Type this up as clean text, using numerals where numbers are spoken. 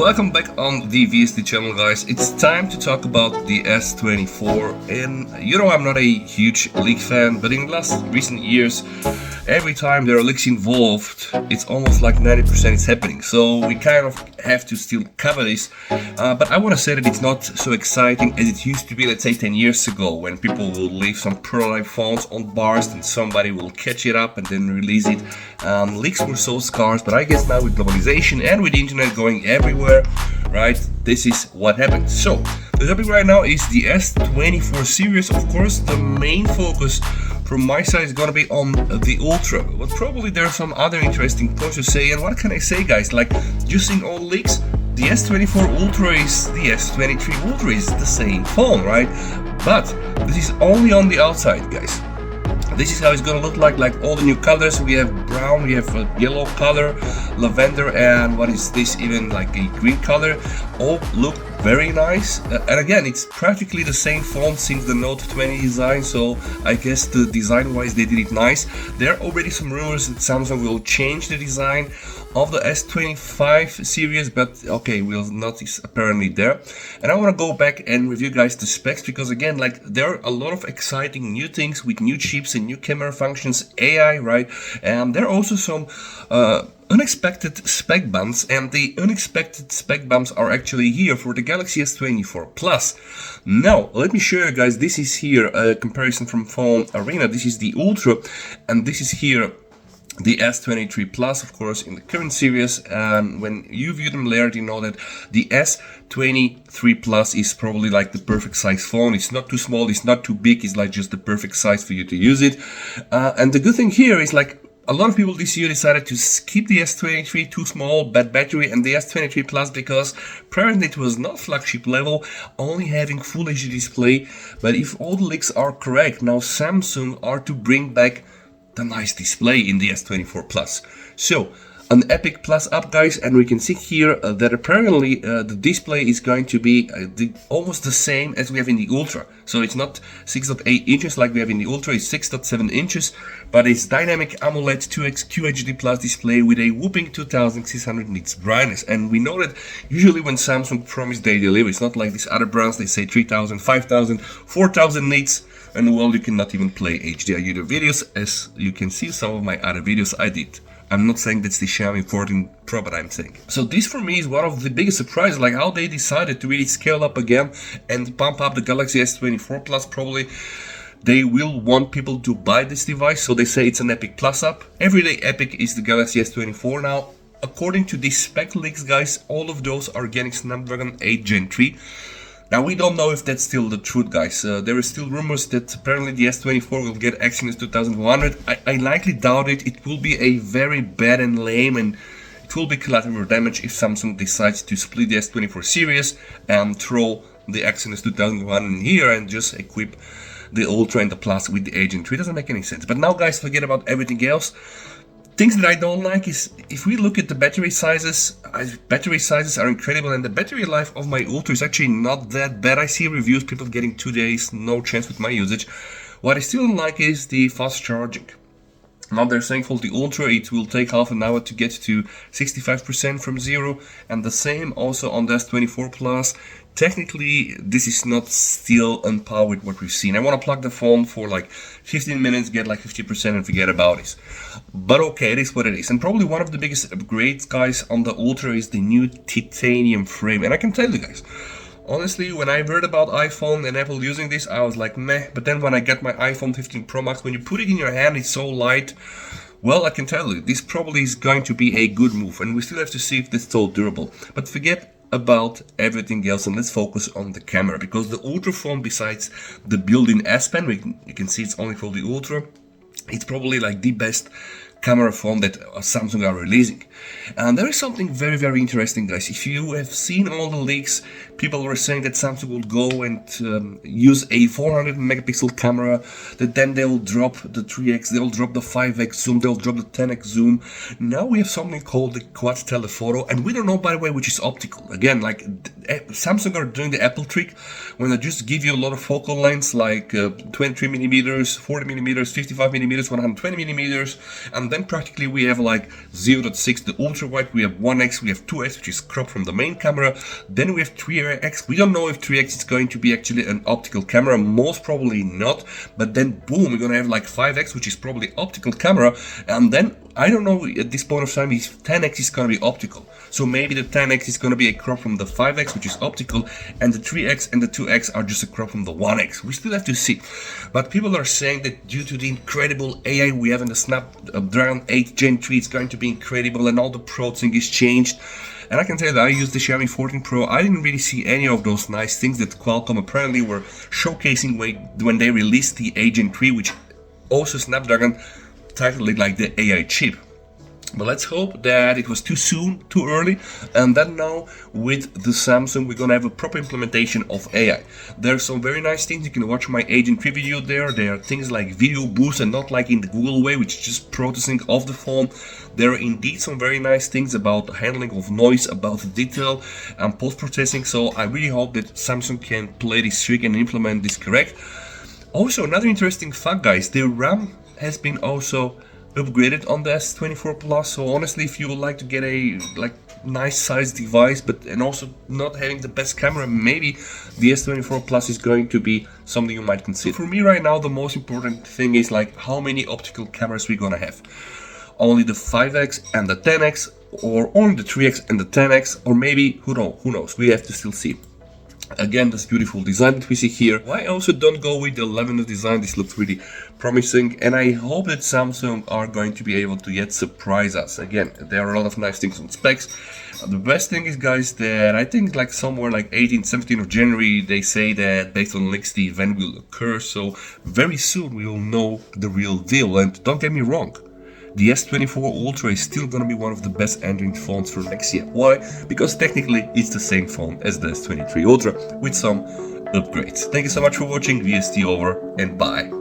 Welcome back on the VST channel, guys. It's time to talk about the S24, and I'm not a huge leak fan, but in the recent years, every time there are leaks involved, it's almost like 90% is happening. So we kind of have to still cover this, but I want to say that it's not so exciting as it used to be, let's say 10 years ago, when people will leave some prototype phones on bars and somebody will catch it up and then release it. Leaks were so scarce, but I guess now with globalization and with the internet going everywhere, right, this is what happens. So the topic right now is the S24 series. Of course, the main focus from my side is gonna be on the Ultra, but probably there are some other interesting points to say. And what can I say, guys? Like, using all leaks, the S24 Ultra is the S23 Ultra, is the same phone, right? But this is only on the outside, guys. This is how it's gonna look like all the new colors. We have brown, we have a yellow color, lavender, and what is this, even like a green color. All look very nice, and again, it's practically the same phone since the Note 20 design, so I guess the design wise they did it nice. There are already some rumors that Samsung will change the design of the S25 series, but okay, we'll notice apparently there. And I want to go back and review, guys, the specs, because again, like, there are a lot of exciting new things with new chips and new camera functions, AI, right? And there are also some unexpected spec bumps, and the unexpected spec bumps are actually here for the Galaxy S24 Plus. Now, let me show you, guys, this is here a comparison from Phone Arena. This is the Ultra, and this is here the S23 Plus, of course, in the current series. And when you view them later, you know that the S23 Plus is probably like the perfect size phone. It's not too small, it's not too big, it's like just the perfect size for you to use it. And the good thing here is, like, a lot of people this year decided to skip the S23, too small, bad battery, and the S23 Plus, because apparently it was not flagship level, only having Full HD display. But if all the leaks are correct, now Samsung are to bring back the nice display in the S24 Plus. So an Epic Plus up, guys, and we can see here that apparently the display is going to be almost the same as we have in the Ultra. So it's not 6.8 inches like we have in the Ultra, it's 6.7 inches, but it's dynamic AMOLED 2X QHD Plus display with a whooping 2600 nits brightness. And we know that usually when Samsung promise they deliver, it's not like these other brands, they say 3000, 5000, 4000 nits, and well, you cannot even play HDR YouTube videos, as you can see some of my other videos I did. I'm not saying that's the Xiaomi 14 Pro, but I'm saying. So this for me is one of the biggest surprises, like how they decided to really scale up again and pump up the Galaxy S24 Plus. Probably they will want people to buy this device, so they say it's an Epic Plus up. Everyday Epic is the Galaxy S24 now. According to these spec leaks, guys, all of those are getting Snapdragon 8 Gen 3. Now, we don't know if that's still the truth, guys. There are still rumors that apparently the S24 will get Exynos 2100. I likely doubt it. It will be a very bad and lame, and it will be collateral damage if Samsung decides to split the S24 series and throw the Exynos 2100 in here and just equip the Ultra and the Plus with the 8 Gen 3. It doesn't make any sense. But now, guys, forget about everything else. Things that I don't like is, if we look at the battery sizes are incredible, and the battery life of my Ultra is actually not that bad. I see reviews, people getting 2 days, no chance with my usage. What I still don't like is the fast charging. Now they're saying for the Ultra it will take half an hour to get to 65% from zero, and the same also on the S24 Plus. Technically, this is not still on par with what we've seen. I want to plug the phone for like 15 minutes, get like 50% and forget about it. But okay, it is what it is. And probably one of the biggest upgrades, guys, on the Ultra is the new titanium frame. And I can tell you, guys, honestly, when I heard about iPhone and Apple using this, I was like, meh. But then when I got my iPhone 15 Pro Max, when you put it in your hand, it's so light. Well, I can tell you, this probably is going to be a good move. And we still have to see if this is so durable. But forget about everything else and let's focus on the camera, because the Ultra phone, besides the built-in S Pen, you can see it's only for the Ultra, it's probably like the best camera phone that Samsung are releasing. And there is something very, very interesting, guys. If you have seen all the leaks, people were saying that Samsung will go and use a 400 megapixel camera, that then they'll drop the 3x, they'll drop the 5x zoom, they'll drop the 10x zoom. Now we have something called the quad telephoto, and we don't know, by the way, which is optical. Again, like Samsung are doing the Apple trick when they just give you a lot of focal lengths, like 23 millimeters, 40 millimeters, 55 millimeters, 120 millimeters, and then practically we have like 0.6, the ultra wide, we have 1x, we have 2x, which is cropped from the main camera. Then we have 3x. We don't know if 3x is going to be actually an optical camera, most probably not. But then boom, we're gonna have like 5x, which is probably optical camera. And then I don't know at this point of time if 10x is gonna be optical. So maybe the 10x is gonna be a crop from the 5x, which is optical, and the 3x and the 2x are just a crop from the 1x. We still have to see. But people are saying that due to the incredible AI we have in the Snapdragon 8 Gen 3, it's going to be incredible, and all the processing is changed. And I can tell you that I used the Xiaomi 14 Pro. I didn't really see any of those nice things that Qualcomm apparently were showcasing when they released the 8 Gen 3, which also Snapdragon titled it like the AI chip. But let's hope that it was too soon, too early, and then now with the Samsung we're gonna have a proper implementation of AI. There are some very nice things. You can watch my Agent 3 video there. There are things like video boost and not like in the Google way, which is just processing of the phone. There are indeed some very nice things about handling of noise, about detail and post-processing, so I really hope that Samsung can play this trick and implement this correct. Also, another interesting fact, guys, the RAM has been also upgraded on the S24 Plus. So honestly, if you would like to get a nice size device but and also not having the best camera, maybe the S24 Plus is going to be something you might consider. So for me right now, the most important thing is like how many optical cameras we're gonna have. Only the 5x and the 10x, or only the 3x and the 10x, or maybe who knows, we have to still see. Again, this beautiful design that we see here. Why also don't go with the lavender design? This looks really promising, and I hope that Samsung are going to be able to yet surprise us. Again, there are a lot of nice things on specs. The best thing is, guys, that I think like somewhere like 17th of January, they say that based on leaks the event will occur. So very soon we will know the real deal. And don't get me wrong, the S24 Ultra is still gonna be one of the best Android phones for next year. Why? Because technically it's the same phone as the S23 Ultra with some upgrades. Thank you so much for watching. VST over and bye.